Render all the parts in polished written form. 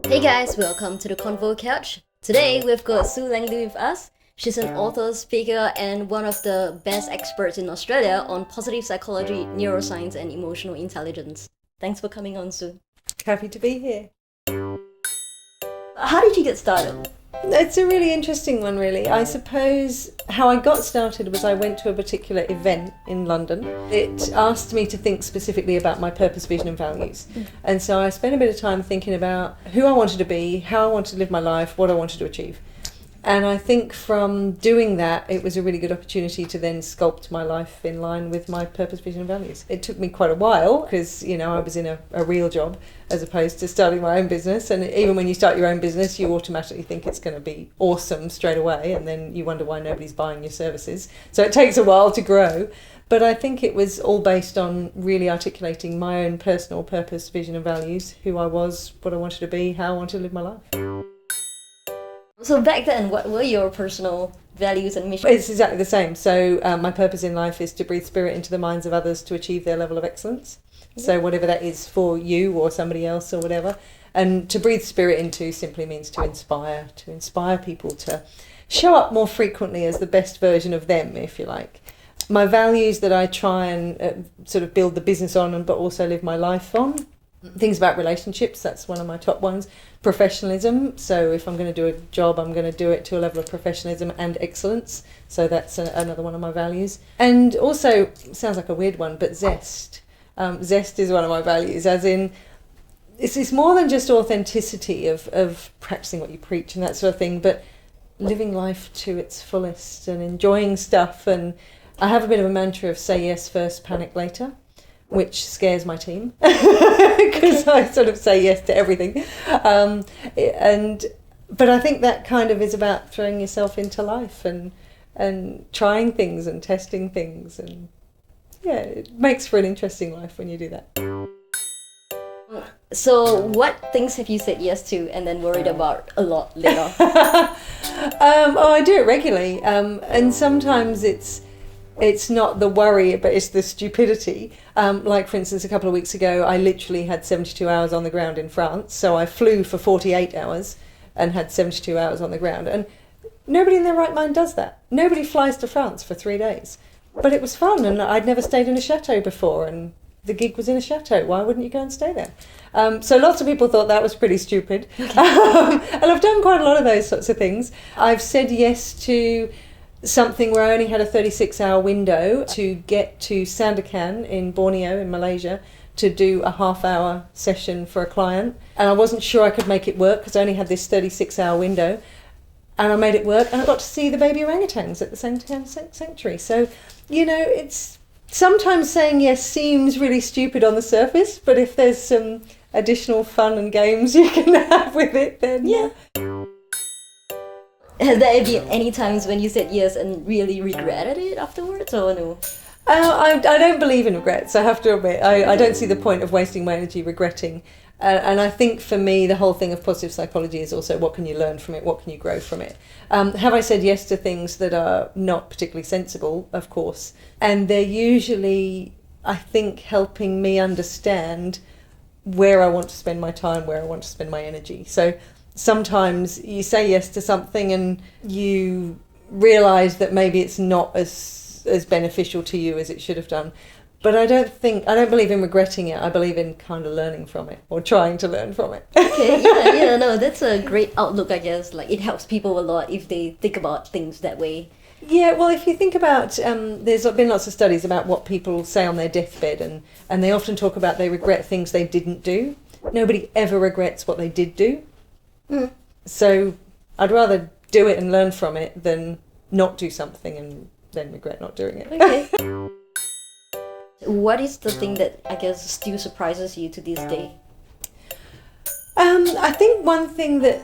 Hey guys, welcome to the Convo Couch. Today we've got Sue Langley with us. She's an author, speaker, and one of the best experts in Australia on positive psychology, neuroscience, and emotional intelligence. Thanks for coming on, Sue. Happy to be here. How did you get started? It's a really interesting one, really. I suppose how I got started was I went to a particular event in London. It asked me to think specifically about my purpose, vision and values. And so I spent a bit of time thinking about who I wanted to be, how I wanted to live my life, what I wanted to achieve. And I think from doing that, it was a really good opportunity to then sculpt my life in line with my purpose, vision and values. It took me quite a while because, I was in a real job as opposed to starting my own business. And even when you start your own business, you automatically think it's going to be awesome straight away. And then you wonder why nobody's buying your services. So it takes a while to grow. But I think it was all based on really articulating my own personal purpose, vision and values, who I was, what I wanted to be, how I wanted to live my life. So back then, what were your personal values and missions? It's exactly the same. So my purpose in life is to breathe spirit into the minds of others to achieve their level of excellence. So whatever that is for you or somebody else or whatever. And to breathe spirit into simply means to inspire people to show up more frequently as the best version of them, if you like. My values that I try and sort of build the business on, but also live my life on. Things about relationships, that's one of my top ones. Professionalism, so if I'm going to do a job, I'm going to do it to a level of professionalism and excellence. So that's another one of my values. And also, sounds like a weird one, but zest. Zest is one of my values, as in, it's more than just authenticity of practicing what you preach and that sort of thing, but living life to its fullest and enjoying stuff. And I have a bit of a mantra of say yes first, panic later, which scares my team because I sort of say yes to everything. But I think that kind of is about throwing yourself into life and trying things and testing things. And yeah, it makes for an interesting life when you do that. So what things have you said yes to and then worried about a lot later? I do it regularly. And sometimes it's not the worry, but it's the stupidity. Like, for instance, a couple of weeks ago, I literally had 72 hours on the ground in France. So I flew for 48 hours and had 72 hours on the ground. And nobody in their right mind does that. Nobody flies to France for 3 days. But it was fun, and I'd never stayed in a chateau before, and the gig was in a chateau. Why wouldn't you go and stay there? So lots of people thought that was pretty stupid. And I've done quite a lot of those sorts of things. I've said yes to something where I only had a 36-hour window to get to Sandakan in Borneo in Malaysia to do a half-hour session for a client. And I wasn't sure I could make it work because I only had this 36-hour window. And I made it work, and I got to see the baby orangutans at the Sandakan Sanctuary. So, it's sometimes saying yes seems really stupid on the surface, but if there's some additional fun and games you can have with it, then yeah. Has there been any times when you said yes and really regretted it afterwards, or no? I don't believe in regrets, I have to admit. I don't see the point of wasting my energy regretting. And I think for me, the whole thing of positive psychology is also what can you learn from it, what can you grow from it. Have I said yes to things that are not particularly sensible? Of course. And they're usually, I think, helping me understand where I want to spend my time, where I want to spend my energy. So sometimes you say yes to something and you realise that maybe it's not as beneficial to you as it should have done. But I don't believe in regretting it. I believe in kind of learning from it or trying to learn from it. Okay, no, that's a great outlook, I guess. Like, it helps people a lot if they think about things that way. Yeah, well, if you think about, there's been lots of studies about what people say on their deathbed, and they often talk about they regret things they didn't do. Nobody ever regrets what they did do. Mm. So I'd rather do it and learn from it than not do something and then regret not doing it. Okay. What is the thing that, I guess, still surprises you to this day? I think one thing that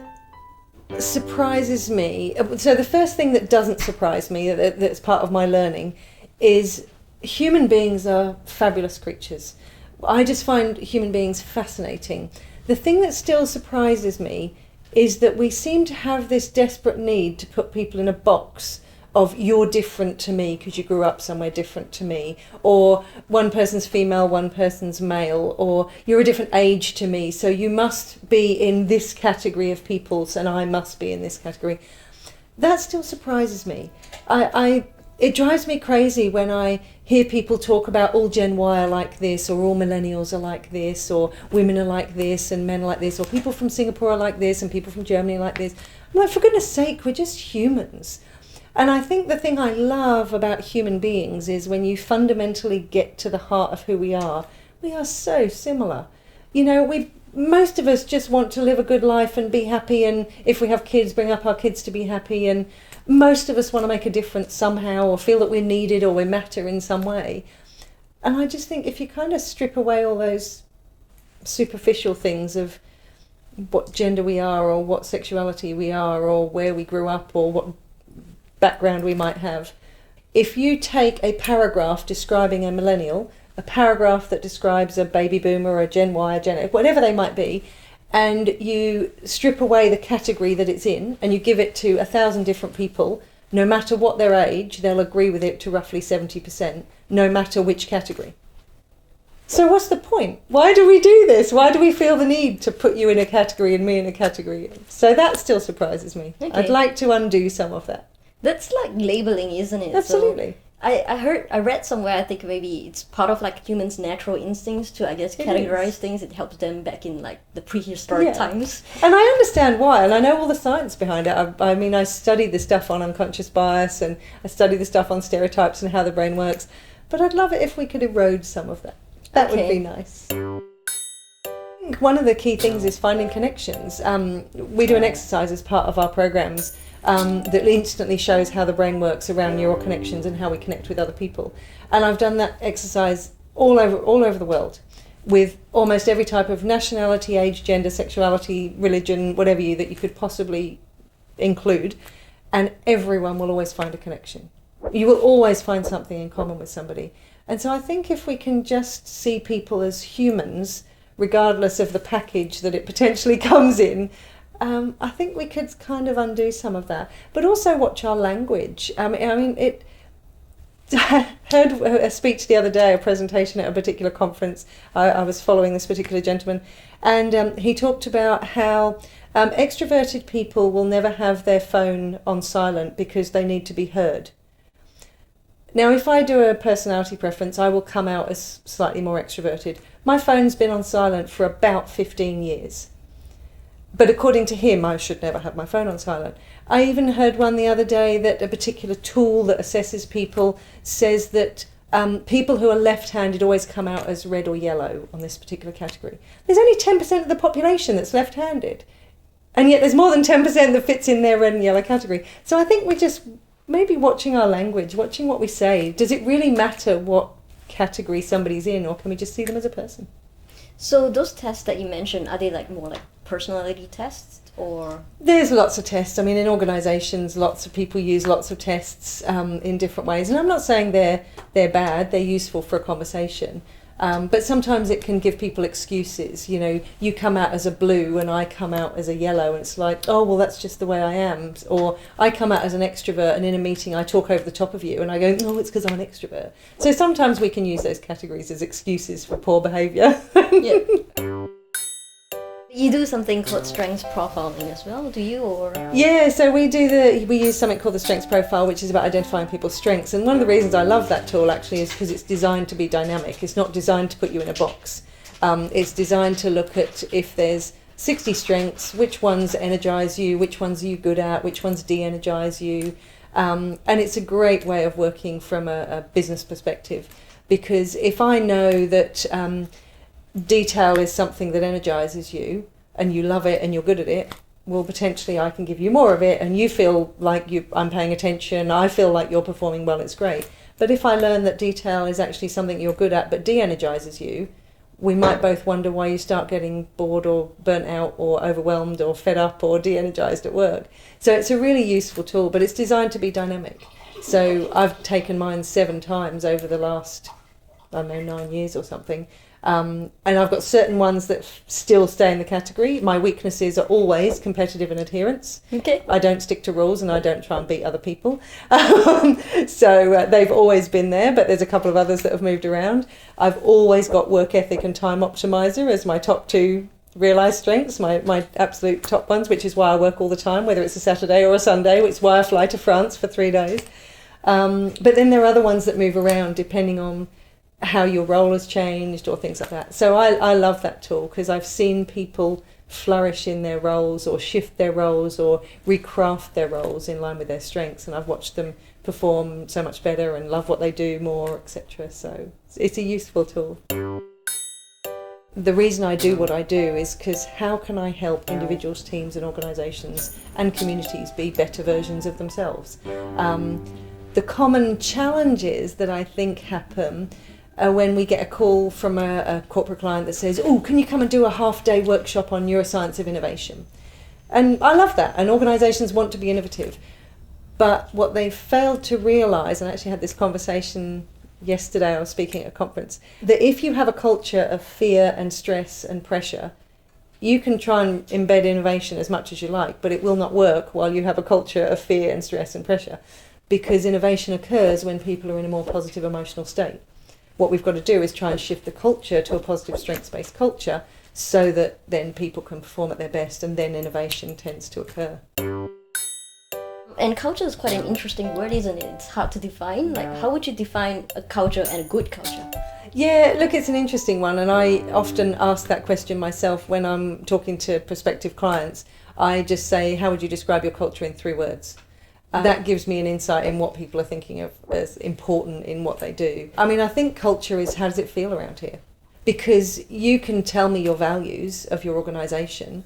surprises me, so the first thing that doesn't surprise me, that's part of my learning, is human beings are fabulous creatures. I just find human beings fascinating. The thing that still surprises me is that we seem to have this desperate need to put people in a box of you're different to me because you grew up somewhere different to me, or one person's female, one person's male, or you're a different age to me, so you must be in this category of peoples and I must be in this category. That still surprises me. It drives me crazy when I hear people talk about all Gen Y are like this, or all millennials are like this, or women are like this and men are like this, or people from Singapore are like this and people from Germany are like this. I'm like, for goodness sake, we're just humans. And I think the thing I love about human beings is when you fundamentally get to the heart of who we are so similar. You know, most of us just want to live a good life and be happy, and if we have kids, bring up our kids to be happy, and most of us want to make a difference somehow, or feel that we're needed or we matter in some way. And I just think if you kind of strip away all those superficial things of what gender we are, or what sexuality we are, or where we grew up, or what background we might have. If you take a paragraph describing a millennial, a paragraph that describes a baby boomer, a Gen Y, a Gen X, whatever they might be, and you strip away the category that it's in and you give it to 1,000 different people, no matter what their age, they'll agree with it to roughly 70%, no matter which category. So what's the point? Why do we do this? Why do we feel the need to put you in a category and me in a category? So that still surprises me. Okay. I'd like to undo some of that. That's like labeling, isn't it? Absolutely. So I read somewhere, I think maybe it's part of like humans' natural instincts to, I guess, categorize things. It helps them back in like the prehistoric times. And I understand why, and I know all the science behind it. I mean, I studied the stuff on unconscious bias, and I studied the stuff on stereotypes and how the brain works. But I'd love it if we could erode some of that. That would be nice. I think one of the key things is finding connections. We do an exercise as part of our programs that instantly shows how the brain works around neural connections and how we connect with other people. And I've done that exercise all over the world with almost every type of nationality, age, gender, sexuality, religion, whatever that you could possibly include, and everyone will always find a connection. You will always find something in common with somebody. And so I think if we can just see people as humans, regardless of the package that it potentially comes in, I think we could kind of undo some of that. But also watch our language. I heard a speech the other day, a presentation at a particular conference. I was following this particular gentleman, and he talked about how extroverted people will never have their phone on silent because they need to be heard. Now, if I do a personality preference, I will come out as slightly more extroverted. My phone's been on silent for about 15 years. But according to him, I should never have my phone on silent. I even heard one the other day that a particular tool that assesses people says that people who are left-handed always come out as red or yellow on this particular category. There's only 10% of the population that's left-handed. And yet there's more than 10% that fits in their red and yellow category. So I think we're just maybe watching our language, watching what we say. Does it really matter what category somebody's in, or can we just see them as a person? So those tests that you mentioned, are they like more like personality tests, or? There's lots of tests. I mean, in organisations, lots of people use lots of tests in different ways. And I'm not saying they're bad, they're useful for a conversation. But sometimes it can give people excuses. You know, you come out as a blue and I come out as a yellow, and it's like, oh, well, that's just the way I am. Or I come out as an extrovert and in a meeting I talk over the top of you and I go, oh, it's because I'm an extrovert. So sometimes we can use those categories as excuses for poor behaviour. Yeah. You do something called strengths profiling as well, do you? Or yeah, so we use something called the strengths profile, which is about identifying people's strengths. And one of the reasons I love that tool actually is because it's designed to be dynamic. It's not designed to put you in a box. It's designed to look at if there's 60 strengths, which ones energize you, which ones are you good at, which ones de-energize you. And it's a great way of working from a business perspective, because if I know that detail is something that energizes you and you love it and you're good at it, well, potentially I can give you more of it and you feel like I'm paying attention, I feel like you're performing well, it's great. But if I learn that detail is actually something you're good at but de-energizes you, we might both wonder why you start getting bored or burnt out or overwhelmed or fed up or de-energized at work. So it's a really useful tool, but it's designed to be dynamic. So I've taken mine 7 times over the last, I don't know, 9 years or something. And I've got certain ones that still stay in the category. My weaknesses are always competitive and adherence. Okay. I don't stick to rules and I don't try and beat other people. So they've always been there, but there's a couple of others that have moved around. I've always got work ethic and time optimizer as my top two realised strengths, my absolute top ones, which is why I work all the time, whether it's a Saturday or a Sunday, which is why I fly to France for 3 days. But then there are other ones that move around depending on how your role has changed or things like that. So I love that tool because I've seen people flourish in their roles or shift their roles or recraft their roles in line with their strengths, and I've watched them perform so much better and love what they do more, etc. So it's a useful tool. The reason I do what I do is because how can I help individuals, teams and organisations and communities be better versions of themselves? The common challenges that I think happen when we get a call from a corporate client that says, oh, can you come and do a half-day workshop on neuroscience of innovation? And I love that, and organisations want to be innovative. But what they've failed to realise, and I actually had this conversation yesterday, I was speaking at a conference, that if you have a culture of fear and stress and pressure, you can try and embed innovation as much as you like, but it will not work while you have a culture of fear and stress and pressure, because innovation occurs when people are in a more positive emotional state. What we've got to do is try and shift the culture to a positive strengths-based culture so that then people can perform at their best and then innovation tends to occur. And culture is quite an interesting word, isn't it? It's hard to define. Like, how would you define a culture and a good culture? Yeah, look, it's an interesting one, and I often ask that question myself when I'm talking to prospective clients. I just say, how would you describe your culture in 3 words? That gives me an insight in what people are thinking of as important in what they do. I mean, I think culture is how does it feel around here? Because you can tell me your values of your organisation,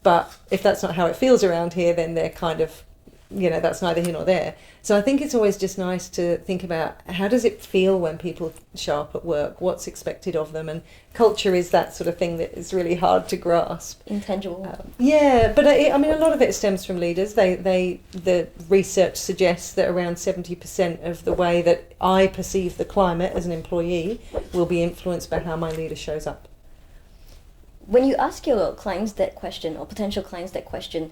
but if that's not how it feels around here, then they're kind of, that's neither here nor there. So I think it's always just nice to think about how does it feel when people show up at work, what's expected of them, and culture is that sort of thing that is really hard to grasp. Intangible. Yeah, but I mean, a lot of it stems from leaders. The research suggests that around 70% of the way that I perceive the climate as an employee will be influenced by how my leader shows up. When you ask your clients that question, or potential clients that question,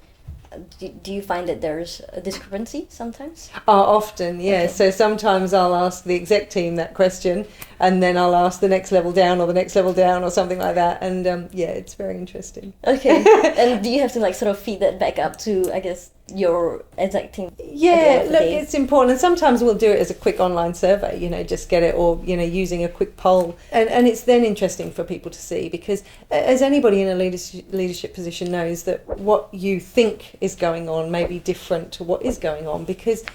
do you find that there's a discrepancy sometimes? Often, yeah. Okay. So sometimes I'll ask the exec team that question, and then I'll ask the next level down or the next level down or something like that. And it's very interesting. Okay. And do you have to sort of feed that back up to, I guess, your exec team? Yeah, look, it's important. And sometimes we'll do it as a quick online survey, just get it, or, using a quick poll. And it's then interesting for people to see, because as anybody in a leadership position knows, that what you think is going on may be different to what is going on, because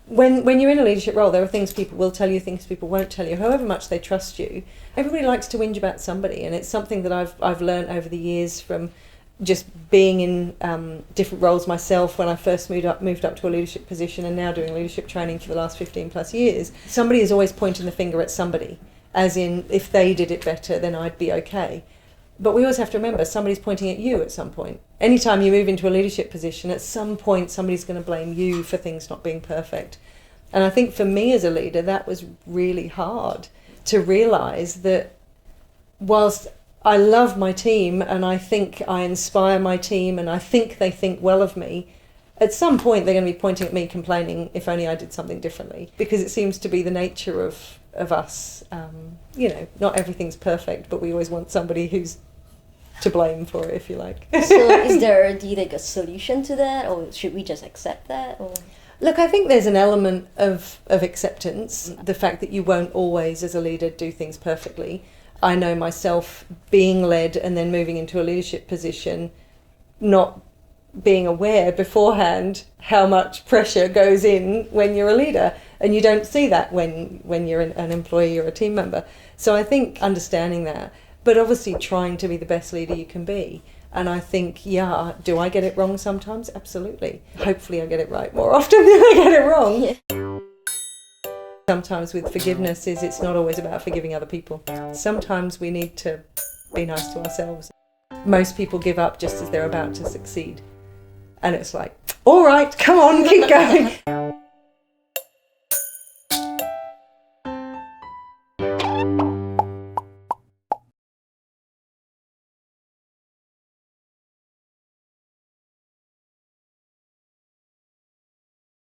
when you're in a leadership role, there are things people will tell you, things people won't tell you, however much they trust you. Everybody likes to whinge about somebody, and it's something that I've learned over the years from just being in different roles myself when I first moved up to a leadership position, and now doing leadership training for the last 15 plus years. Somebody is always pointing the finger at somebody, as in, if they did it better, then I'd be okay. But we always have to remember, somebody's pointing at you at some point. Anytime you move into a leadership position, at some point somebody's going to blame you for things not being perfect. And I think for me as a leader, that was really hard to realise that whilst I love my team and I think I inspire my team and I think they think well of me, at some point they're going to be pointing at me complaining if only I did something differently, because it seems to be the nature of us. Not everything's perfect, but we always want somebody who's to blame for it, if you like. So do you think a solution to that, or should we just accept that? Or? Look, I think there's an element of acceptance, the fact that you won't always as a leader do things perfectly. I know myself being led and then moving into a leadership position, not being aware beforehand how much pressure goes in when you're a leader, and you don't see that when you're an employee or a team member. So I think understanding that, but obviously trying to be the best leader you can be. And I think, do I get it wrong sometimes? Absolutely. Hopefully I get it right more often than I get it wrong. Yeah. Sometimes with forgiveness it's not always about forgiving other people. Sometimes we need to be nice to ourselves. Most people give up just as they're about to succeed. And it's like, all right, come on, keep going.